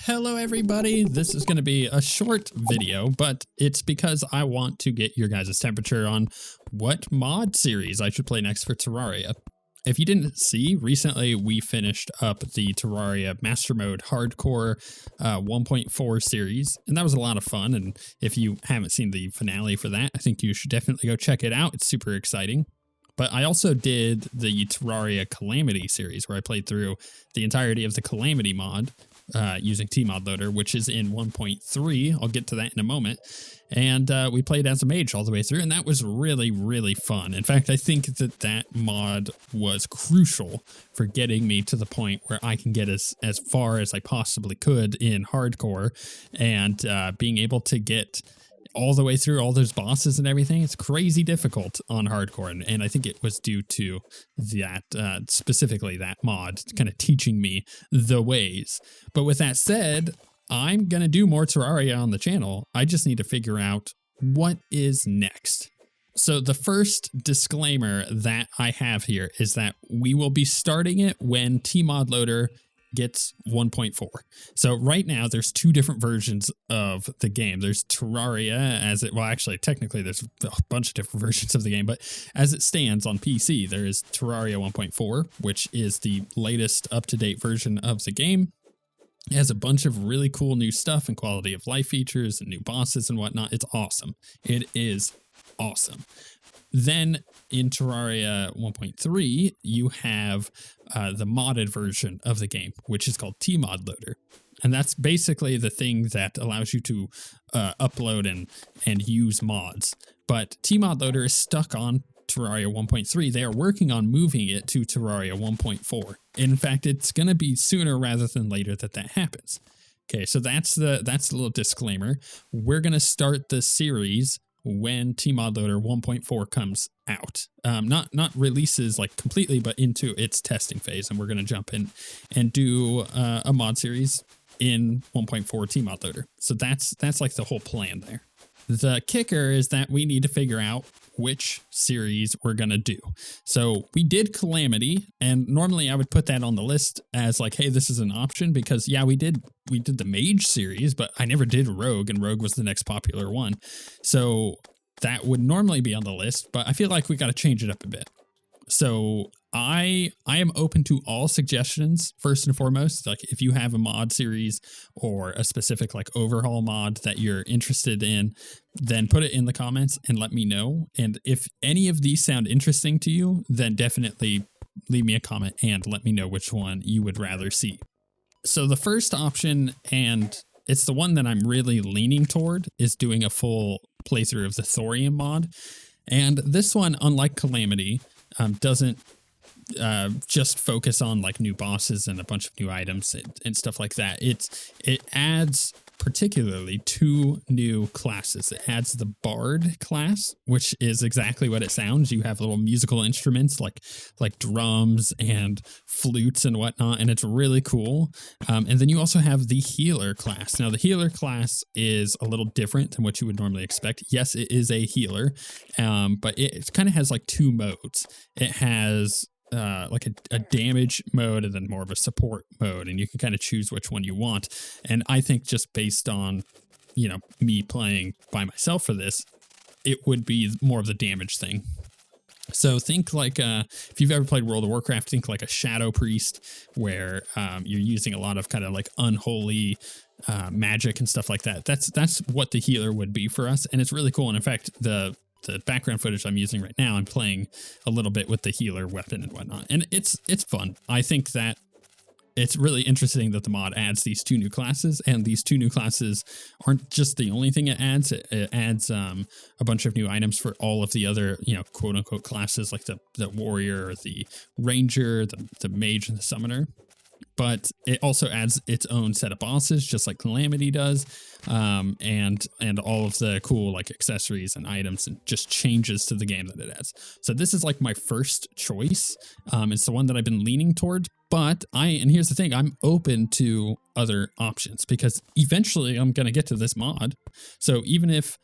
Hello everybody, this is going to be a short video, but it's because I want to get your guys' temperature on what mod series I should play next for Terraria. If you didn't see, recently we finished up the Terraria Master Mode Hardcore 1.4 series, and that was a lot of fun, and if you haven't seen the finale for that, I think you should definitely go check it out. It's super exciting. But I also did the Terraria Calamity series, where I played through the entirety of the Calamity mod using Tmod Loader, which is in 1.3. I'll get to that in a moment. And we played as a mage all the way through, and that was really, really fun. In fact, I think that that mod was crucial for getting me to the point where I can get as far as I possibly could in hardcore, and being able to get all the way through all those bosses and everything. It's crazy difficult on hardcore, and I think it was due to that, specifically that mod kind of teaching me the ways. But with that said, I'm going to do more Terraria on the channel. I just need to figure out what is next. So the first disclaimer that I have here is that we will be starting it when Tmod Loader gets 1.4. So right now there's two different versions of the game. There's Terraria well, actually technically there's a bunch of different versions of the game, but as it stands on PC, there is Terraria 1.4, which is the latest up-to-date version of the game. It has a bunch of really cool new stuff and quality of life features and new bosses and whatnot. It's awesome. It is awesome. Then in Terraria 1.3, you have the modded version of the game, which is called Tmod Loader. And that's basically the thing that allows you to upload and use mods. But Tmod Loader is stuck on Terraria 1.3. They are working on moving it to Terraria 1.4. In fact, it's going to be sooner rather than later that happens. Okay, so that's the little disclaimer. We're going to start the series when Tmod Loader 1.4 comes out. Not releases like completely, but into its testing phase. And we're going to jump in and do a mod series in 1.4 Tmod Loader. So that's like the whole plan there. The kicker is that we need to figure out which series we're going to do. So we did Calamity, and normally I would put that on the list as like, hey, this is an option, because yeah, we did the Mage series, but I never did Rogue, and Rogue was the next popular one. So that would normally be on the list, but I feel like we got to change it up a bit. So I am open to all suggestions, first and foremost. Like if you have a mod series or a specific like Overhaul mod that you're interested in, then put it in the comments and let me know. And if any of these sound interesting to you, then definitely leave me a comment and let me know which one you would rather see. So the first option, and it's the one that I'm really leaning toward, is doing a full playthrough of the Thorium mod. And this one, unlike Calamity, doesn't just focus on like new bosses and a bunch of new items and stuff like that. It adds particularly two new classes. It adds the Bard class, which is exactly what it sounds. You have little musical instruments like drums and flutes and whatnot, and it's really cool. And then you also have the Healer class. Now the Healer class is a little different than what you would normally expect. Yes, it is a healer, but it kind of has like two modes. It has like a damage mode and then more of a support mode, and you can kind of choose which one you want. And I think just based on, me playing by myself for this, it would be more of the damage thing. So think like, if you've ever played World of Warcraft, think like a Shadow Priest, where you're using a lot of kind of like unholy magic and stuff like that. That's what the healer would be for us, and it's really cool. And in fact, the background footage I'm using right now, I'm playing a little bit with the healer weapon and whatnot, and it's fun. I think that it's really interesting that the mod adds these two new classes, and these two new classes aren't just the only thing it adds. It adds a bunch of new items for all of the other, quote unquote classes, like the warrior, the ranger, the mage, and the summoner. But it also adds its own set of bosses, just like Calamity does, and all of the cool like accessories and items, and just changes to the game that it adds. So this is like my first choice. It's the one that I've been leaning towards, but and here's the thing, I'm open to other options, because eventually I'm going to get to this mod. So even if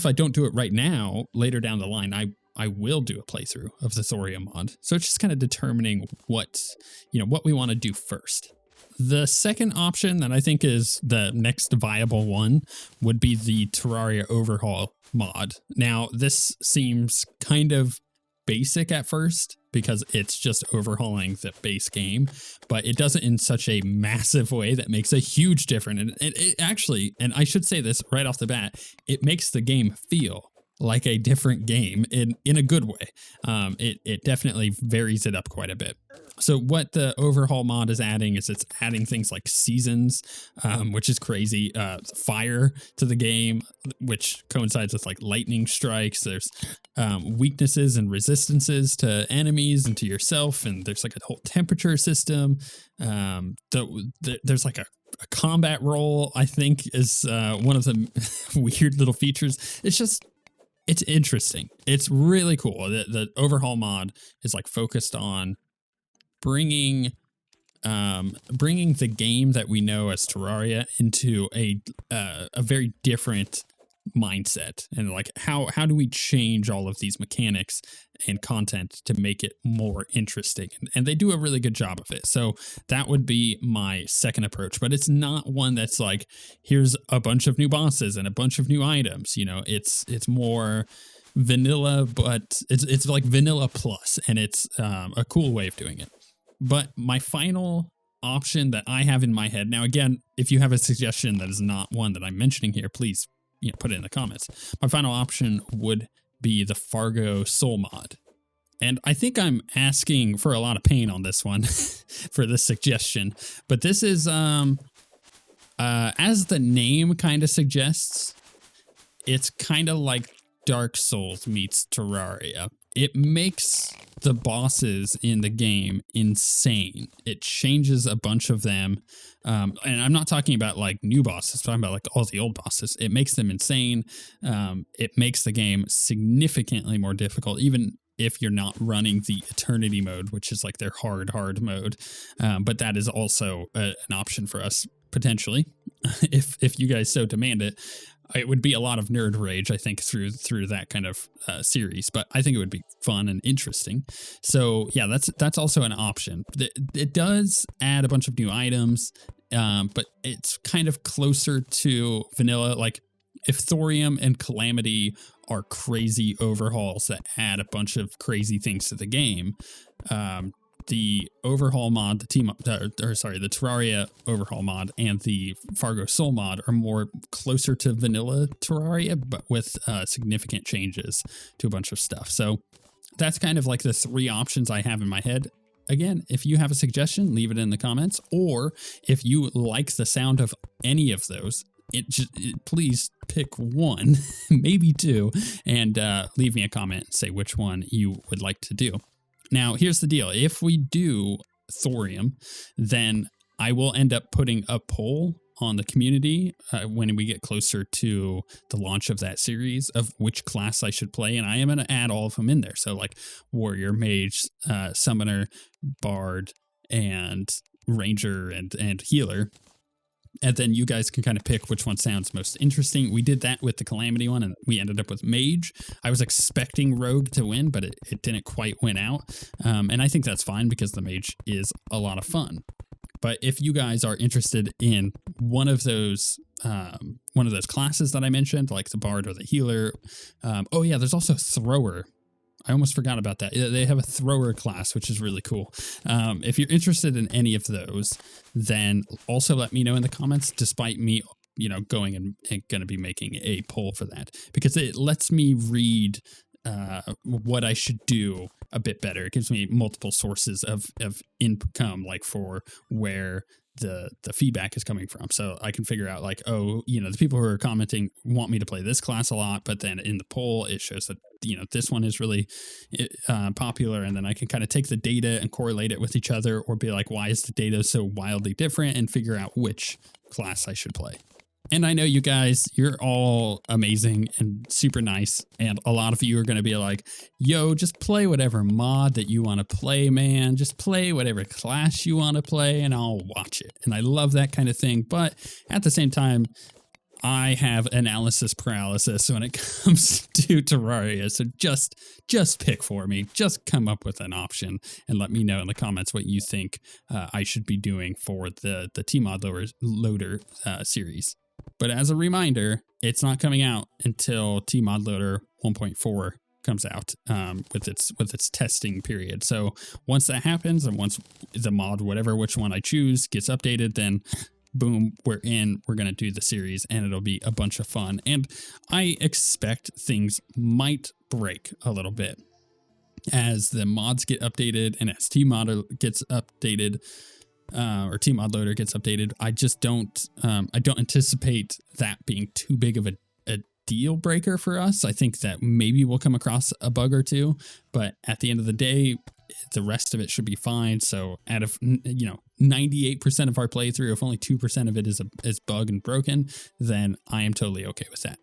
I don't do it right now, later down the line, I will do a playthrough of the Thorium mod. So it's just kind of determining what we want to do first. the second option that I think is the next viable one would be the Terraria Overhaul mod. Now, this seems kind of basic at first because it's just overhauling the base game, but it does it in such a massive way that makes a huge difference. And it actually, and I should say this right off the bat, it makes the game feel like a different game in a good way. It definitely varies it up quite a bit. So what the Overhaul mod is adding is it's adding things like seasons, which is crazy, fire to the game, which coincides with like lightning strikes. There's weaknesses and resistances to enemies and to yourself, and there's like a whole temperature system. There's like a combat roll, I think, is one of the weird little features. It's interesting. It's really cool. The Overhaul mod is like focused on bringing the game that we know as Terraria into a very different mindset, and like how do we change all of these mechanics and content to make it more interesting, and they do a really good job of it. So that would be my second approach, but it's not one that's like, here's a bunch of new bosses and a bunch of new items. You know, it's more vanilla, but it's like vanilla plus, and it's a cool way of doing it. But my final option that I have in my head now, again, if you have a suggestion that is not one that I'm mentioning here, please put it in the comments. My final option would be the Fargo Soul mod. And I think I'm asking for a lot of pain on this one for this suggestion, but this is, as the name kind of suggests, it's kind of like Dark Souls meets Terraria. It makes the bosses in the game insane. It changes a bunch of them. And I'm not talking about like new bosses, I'm talking about like all the old bosses. It makes them insane. It makes the game significantly more difficult, even if you're not running the eternity mode, which is like their hard mode. But that is also an option for us potentially, if you guys so demand it. It would be a lot of nerd rage, I think, through that kind of series, but I think it would be fun and interesting. So yeah, that's also an option. It does add a bunch of new items, but it's kind of closer to vanilla. Like if Thorium and Calamity are crazy overhauls that add a bunch of crazy things to the game, the Overhaul mod, the Terraria Overhaul mod and the Fargo Soul mod are more closer to vanilla Terraria, but with significant changes to a bunch of stuff. So that's kind of like the three options I have in my head. Again, if you have a suggestion, leave it in the comments, or if you like the sound of any of those, please pick one, maybe two, and leave me a comment and say which one you would like to do. Now, here's the deal. If we do Thorium, then I will end up putting a poll on the community when we get closer to the launch of that series of which class I should play. And I am going to add all of them in there. So like Warrior, Mage, Summoner, Bard, and Ranger, and Healer. And then you guys can kind of pick which one sounds most interesting. We did that with the Calamity one, and we ended up with Mage. I was expecting Rogue to win, but it didn't quite win out. And I think that's fine because the Mage is a lot of fun. But if you guys are interested in one of those classes that I mentioned, like the Bard or the Healer, oh yeah, there's also Thrower. I almost forgot about that. They have a Thrower class, which is really cool. If you're interested in any of those, then also let me know in the comments, despite me, going and going to be making a poll for that, because it lets me read what I should do a bit better. It gives me multiple sources of income, like for where the feedback is coming from. So I can figure out like, the people who are commenting want me to play this class a lot, but then in the poll, it shows that, this one is really popular. And then I can kind of take the data and correlate it with each other, or be like, why is the data so wildly different, and figure out which class I should play. And I know you guys, you're all amazing and super nice. And a lot of you are going to be like, yo, just play whatever mod that you want to play, man. Just play whatever class you want to play and I'll watch it. And I love that kind of thing. But at the same time, I have analysis paralysis when it comes to Terraria, so just pick for me. Just come up with an option and let me know in the comments what you think I should be doing for the Tmod Loader series. But as a reminder, it's not coming out until Tmod Loader 1.4 comes out with its testing period. So once that happens, and once the mod, which one I choose, gets updated, then boom, we're in. We're going to do the series, and it'll be a bunch of fun. And I expect things might break a little bit as the mods get updated and as Tmod gets updated, or Tmod Loader gets updated. I just don't anticipate that being too big of a deal breaker for us. I think that maybe we'll come across a bug or two, but at the end of the day, the rest of it should be fine. So out of 98% of our playthrough, if only 2% of it is bug and broken, then I am totally okay with that.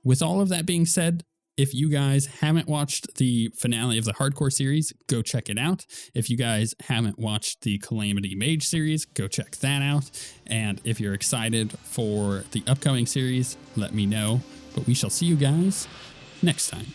With all of that being said, if you guys haven't watched the finale of the Hardcore series, go check it out. If you guys haven't watched the Calamity Mage series, go check that out. And if you're excited for the upcoming series, let me know. But we shall see you guys next time.